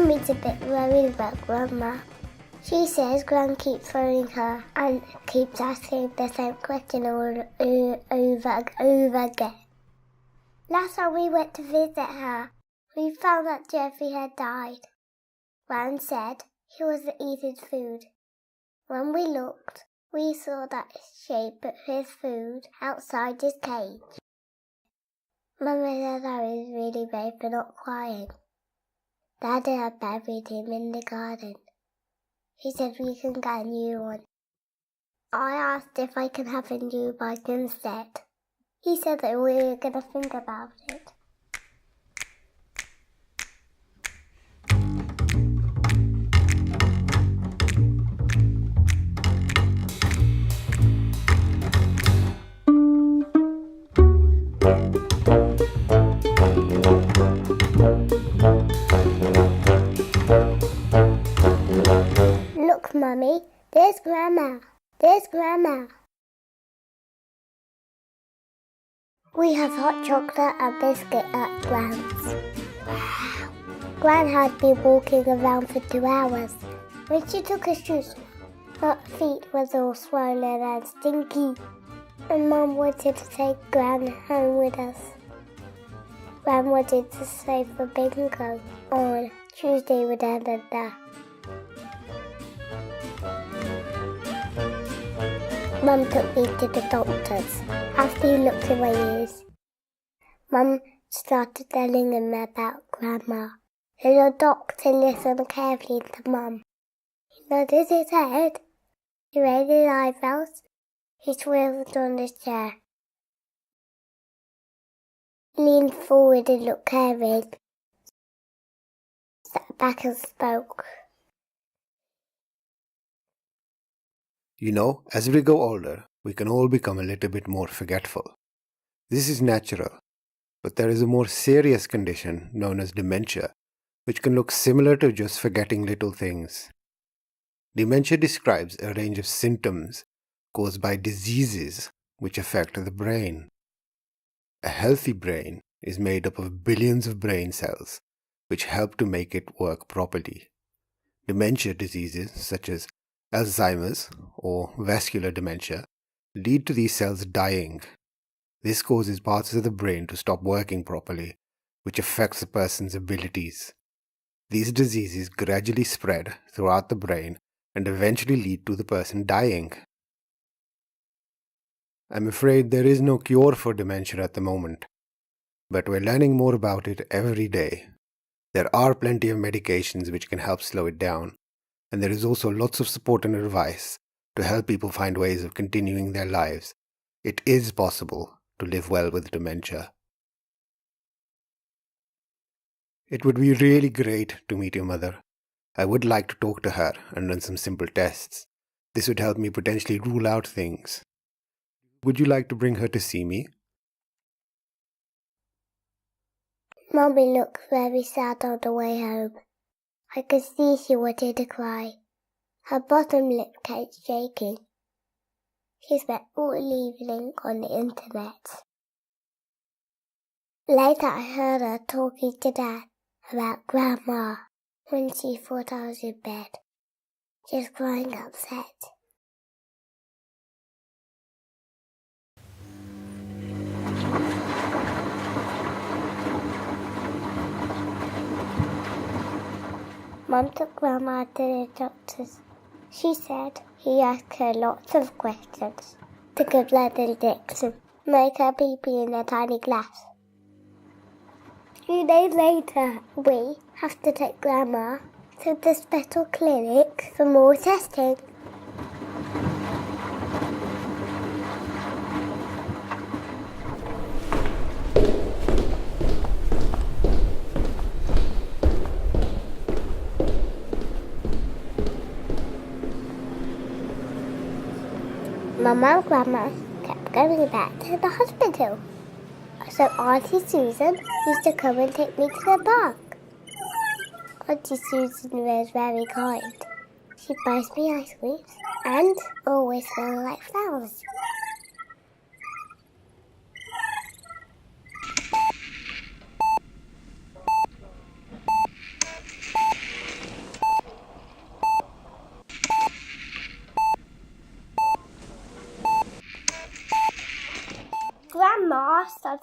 Mummy's a bit worried about Grandma. She says Gran keeps phoning her and keeps asking the same question over again. Last time we went to visit her, we found that Jeffrey had died. Gran said he wasn't eating food. When we looked, we saw that she put his food outside his cage. Mummy said I was really brave for not crying. Daddy had buried him in the garden. He said we can get a new one. I asked if I can have a new bike instead. He said that we were going to think about it. Look, Mummy, there's Grandma. There's Grandma. We have hot chocolate and biscuit at Gran's. Wow. Gran had been walking around for 2 hours. When she took her shoes, her feet was all swollen and stinky. And Mum wanted to take Gran home with us. Gran wanted to stay for bingo on Tuesday with her and Dad. Mum took me to the doctor's. After he looked in my ears, Mum started telling him about Grandma. And the doctor listened carefully to Mum. He nodded his head. He raised his eyebrows. He swiveled on his chair. Leaned forward and looked caring. Sat back and spoke. You know, as we grow older, we can all become a little bit more forgetful. This is natural, but there is a more serious condition known as dementia, which can look similar to just forgetting little things. Dementia describes a range of symptoms caused by diseases which affect the brain. A healthy brain is made up of billions of brain cells, which help to make it work properly. Dementia diseases such as Alzheimer's or vascular dementia lead to these cells dying. This causes parts of the brain to stop working properly, which affects a person's abilities. These diseases gradually spread throughout the brain and eventually lead to the person dying. I'm afraid there is no cure for dementia at the moment, but we're learning more about it every day. There are plenty of medications which can help slow it down, and there is also lots of support and advice to help people find ways of continuing their lives. It is possible to live well with dementia. It would be really great to meet your mother. I would like to talk to her and run some simple tests. This would help me potentially rule out things. Would you like to bring her to see me? Mummy looked very sad on the way home. I could see she wanted to cry. Her bottom lip kept shaking. She spent all evening on the internet. Later I heard her talking to Dad about Grandma when she thought I was in bed, just crying upset. Mum took Grandma to the doctor's. She said he asked her lots of questions to give blood and dicks and make her pee-pee in a tiny glass. 3 days later, we have to take Grandma to the special clinic for more testing. Mum and Grandma kept going back to the hospital. So Auntie Susan used to come and take me to the park. Auntie Susan was very kind. She buys me ice cream and always smells like flowers.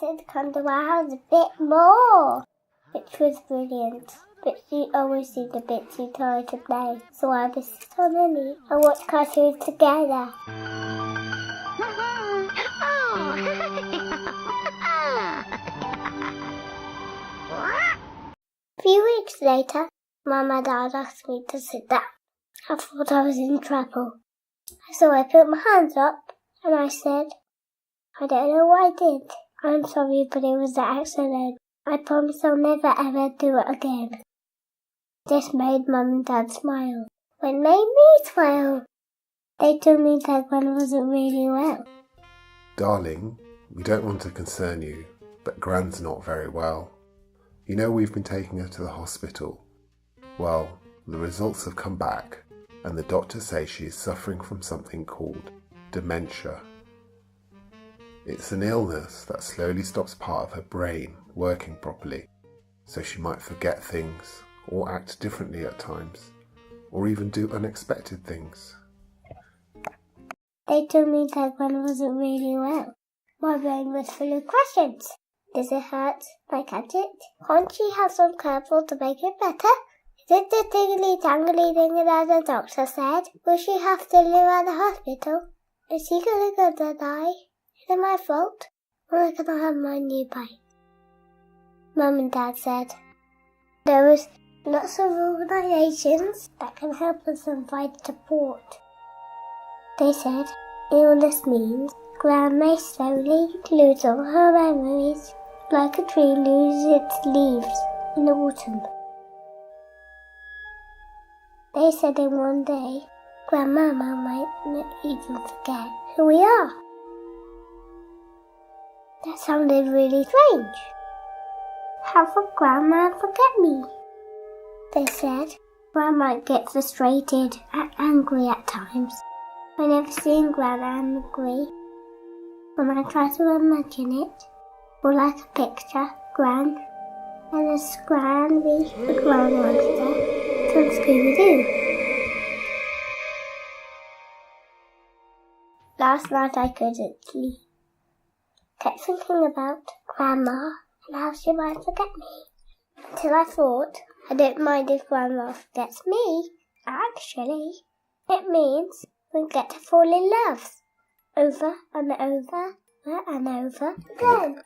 wanted to come to our house a bit more, which was brilliant. But she always seemed a bit too tired to play, so I would sit on her knee and watch cartoons together. A few weeks later, Mum and Dad asked me to sit down. I thought I was in trouble. So I put my hands up and I said, I don't know what I did. I'm sorry, but it was an accident. I promise I'll never ever do it again. This made Mum and Dad smile. It made me smile. They told me that Gran wasn't really well. Darling, we don't want to concern you, but Gran's not very well. You know we've been taking her to the hospital. Well, the results have come back, and the doctors say she is suffering from something called dementia. It's an illness that slowly stops part of her brain working properly, so she might forget things or act differently at times, or even do unexpected things. They told me that Gran wasn't really well. My brain was full of questions. Does it hurt? Can I catch it? Can't she have some careful to make it better? Is it the tingly-tangly thing that the doctor said? Will she have to live at the hospital? Is she gonna die? Is it my fault? Or can I have my new bike? Mum and Dad said there was lots of organisations that can help us and provide support. They said illness means Gran may slowly lose all her memories, like a tree loses its leaves in the autumn. They said in one day, Grandmama might not even forget who we are. That sounded really strange. How could Grandma forget me? They said Gran might get frustrated and angry at times. I never seen Gran angry. When I try to imagine it, or like a picture, Gran and a Scranby, the Gran monster, from Scooby-Doo. Last night I couldn't sleep. Kept thinking about Grandma and how she might forget me. Until I thought, I don't mind if Grandma forgets me. Actually, it means we get to fall in love. Over and over and over again.